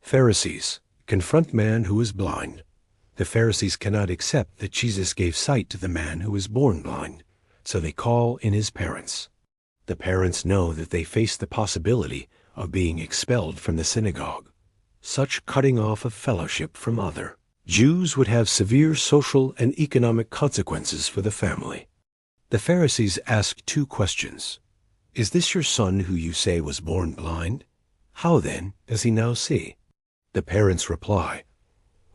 Pharisees, confront man who is blind. The Pharisees cannot accept that Jesus gave sight to the man who was born blind, so they call in his parents. The parents know that they face the possibility of being expelled from the synagogue. Such cutting off of fellowship from other Jews would have severe social and economic consequences for the family. The Pharisees ask two questions. Is this your son who you say was born blind? How then does he now see? The parents reply,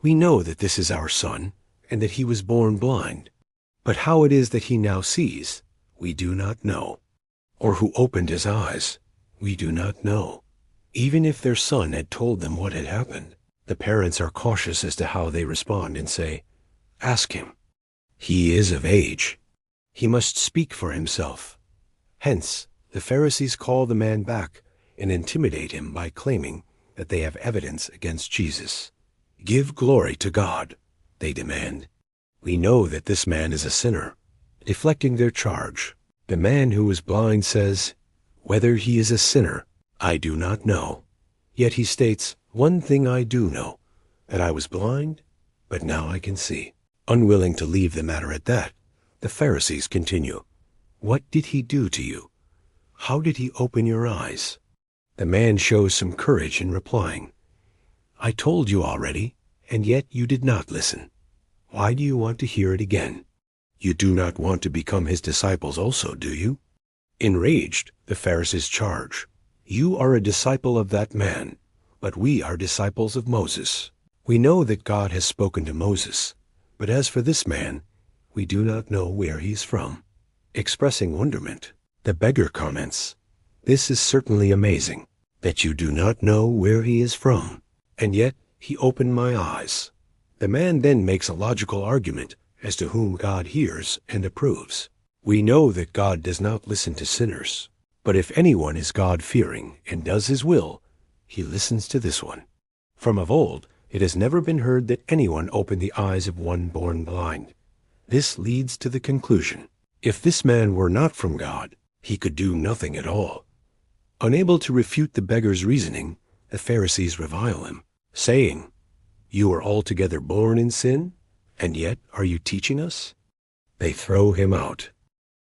we know that this is our son, and that he was born blind. But how it is that he now sees, we do not know. Or who opened his eyes, we do not know. Even if their son had told them what had happened, the parents are cautious as to how they respond and say, ask him. He is of age. He must speak for himself. Hence, the Pharisees call the man back and intimidate him by claiming that they have evidence against Jesus. Give glory to God, they demand. We know that this man is a sinner. Deflecting their charge, the man who is blind says, whether he is a sinner, I do not know. Yet he states, one thing I do know, that I was blind, but now I can see. Unwilling to leave the matter at that, the Pharisees continue, what did he do to you? How did he open your eyes? The man shows some courage in replying, I told you already, and yet you did not listen. Why do you want to hear it again? You do not want to become his disciples also, do you? Enraged, the Pharisees charge, you are a disciple of that man, but we are disciples of Moses. We know that God has spoken to Moses, but as for this man, we do not know where he is from. Expressing wonderment, the beggar comments, this is certainly amazing, that you do not know where he is from, and yet he opened my eyes. The man then makes a logical argument as to whom God hears and approves. We know that God does not listen to sinners, but if anyone is God-fearing and does his will, he listens to this one. From of old, it has never been heard that anyone opened the eyes of one born blind. This leads to the conclusion, if this man were not from God, he could do nothing at all. Unable to refute the beggar's reasoning, the Pharisees revile him, saying, you are altogether born in sin, and yet are you teaching us? They throw him out.